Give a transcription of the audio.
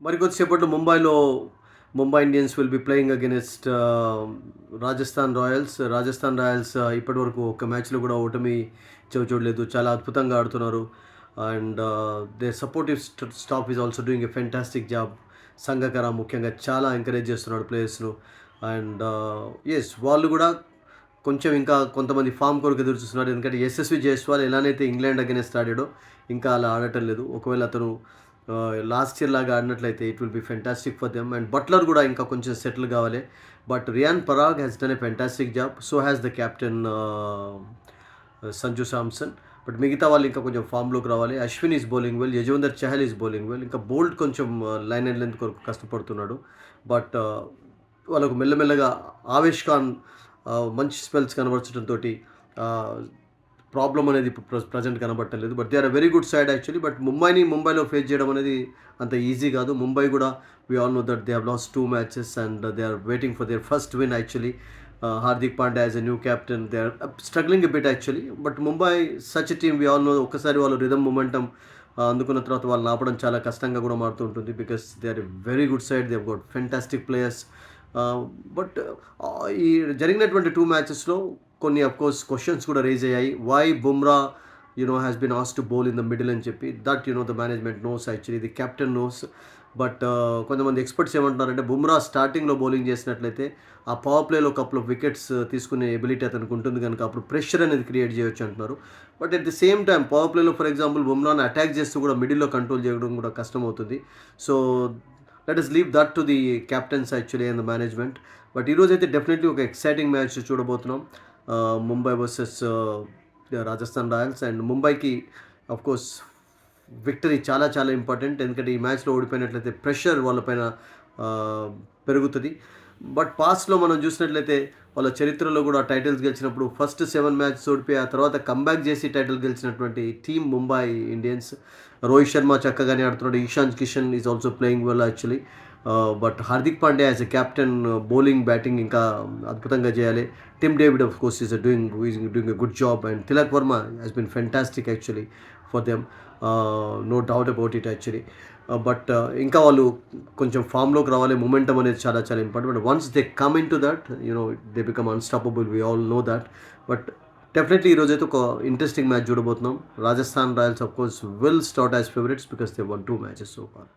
మరికొద్దిసేపట్లో Mumbai Indians will be playing against Rajasthan Royals. Rajasthan Royals ఇప్పటివరకు ఒక్క మ్యాచ్లో కూడా ఓటమి చవిచూడలేదు. చాలా అద్భుతంగా ఆడుతున్నారు. And the supportive staff is also doing a fantastic job. Sangakkara ముఖ్యంగా చాలా ఎంకరేజ్ చేస్తున్నాడు ప్లేయర్స్ను. అండ్ ఎస్, వాళ్ళు కూడా కొంచెం ఇంకా కొంతమంది ఫామ్ కొరకు ఎదురు చూస్తున్నారు. ఎందుకంటే యశస్వి జైస్వాల్ ఎలానైతే ఇంగ్లాండ్ అగెనిస్ట్ ఆడాడో ఇంకా అలా ఆడటం లేదు. ఒకవేళ అతను లాస్ట్ ఇయర్ లాగా ఆడినట్లయితే it will be fantastic for them. And Buttler కూడా ఇంకా కొంచెం సెటిల్ కావాలి. But Riyan Parag has done a fantastic job. So has the captain Sanju Samson. But మిగతా వాళ్ళు ఇంకా కొంచెం ఫామ్లోకి రావాలి. Ashwin is bowling well, Yuzvendra Chahal is bowling well. ఇంకా బోల్ట్ కొంచెం లైన్ అండ్ లెంత్ కొరకు కష్టపడుతున్నాడు. బట్ వాళ్ళకు మెల్లమెల్లగా ఆవేష్ ఖాన్ మంచి స్పెల్స్ కనబరచడంతో ప్రాబ్లం అనేది ప్రజెంట్ కనబట్టలేదు. But they are a very good side actually. But ముంబైలో ఫేస్ చేయడం అనేది అంత ఈజీ కాదు. ముంబై కూడా we all know that they have lost 2 matches and they are waiting for their first win actually. Hardik Pandya as a new captain, they are struggling a bit actually. But Mumbai such team we all know, ఒక్కసారి వాళ్ళు rhythm momentum అందుకున్న తర్వాత వాళ్ళు ఆపడం చాలా కష్టంగా కూడా మారుతుంటుంది. Because they are a very good side, they have got fantastic players. But ఈ జరిగినటువంటి 2 మ్యాచెస్లో కొన్ని అఫ్కోర్స్ క్వశ్చన్స్ కూడా రేజ్ అయ్యాయి. వై బుమ్రా హ్యాస్ బీన్ ఆస్ to bowl in the middle అని చెప్పి. That the management knows actually, the captain knows. But కొంతమంది ఎక్స్పర్ట్స్ ఏమంటున్నారంటే బుమ్రా స్టార్టింగ్లో బౌలింగ్ చేసినట్లయితే ఆ పవర్ ప్లేలో కపుల్ ఆఫ్ వికెట్స్ తీసుకునే ఎబిలిటీ అతనికి ఉంటుంది కనుక అప్పుడు ప్రెషర్ అనేది క్రియేట్ చేయొచ్చు అంటున్నారు. But at the same time power ప్లేలో ఫర్ ఎగ్జాంపుల్ బుమ్రాని అటాక్ చేస్తూ కూడా మిడిల్లో కంట్రోల్ చేయడం కూడా కష్టమవుతుంది. So let us leave that to the captains actually and the management. But ఈరోజు అయితే డెఫినెట్లీ ఒక ఎక్సైటింగ్ మ్యాచ్ చూడబోతున్నాం, Mumbai versus Rajasthan Royals. And ముంబైకి కోర్స్ విక్టరీ చాలా చాలా ఇంపార్టెంట్. ఎందుకంటే ఈ మ్యాచ్లో ఓడిపోయినట్లయితే ప్రెషర్ వాళ్ళపైన పెరుగుతుంది. బట్ పాస్ట్లో మనం చూసినట్లయితే వాళ్ళ చరిత్రలో కూడా టైటిల్స్ గెలిచినప్పుడు ఫస్ట్ 7 మ్యాచెస్ ఓడిపోయి ఆ తర్వాత కంబ్యాక్ చేసి టైటిల్ గెలిచినటువంటి టీమ్ ముంబై ఇండియన్స్. రోహిత్ శర్మ చక్కగానే ఆడుతున్నాడు. Ishan Kishan is also playing well actually. But Hardik Pandya as a captain bowling batting ఇంకా అద్భుతంగా చేయాలి. Tim David of course is doing a good job. And Tilak Varma has been fantastic actually for them, no doubt about it actually. But ఇంకా వాళ్ళు కొంచెం ఫామ్లోకి రావాలి. Momentum అనేది చాలా చాలా important. But once they come into that they become unstoppable, we all know that. But definitely ఈరోజైతే ఒక ఇంట్రెస్టింగ్ మ్యాచ్ చూడబోతున్నాం. Rajasthan Royals of course will start as favourites because they won 2 matches so far.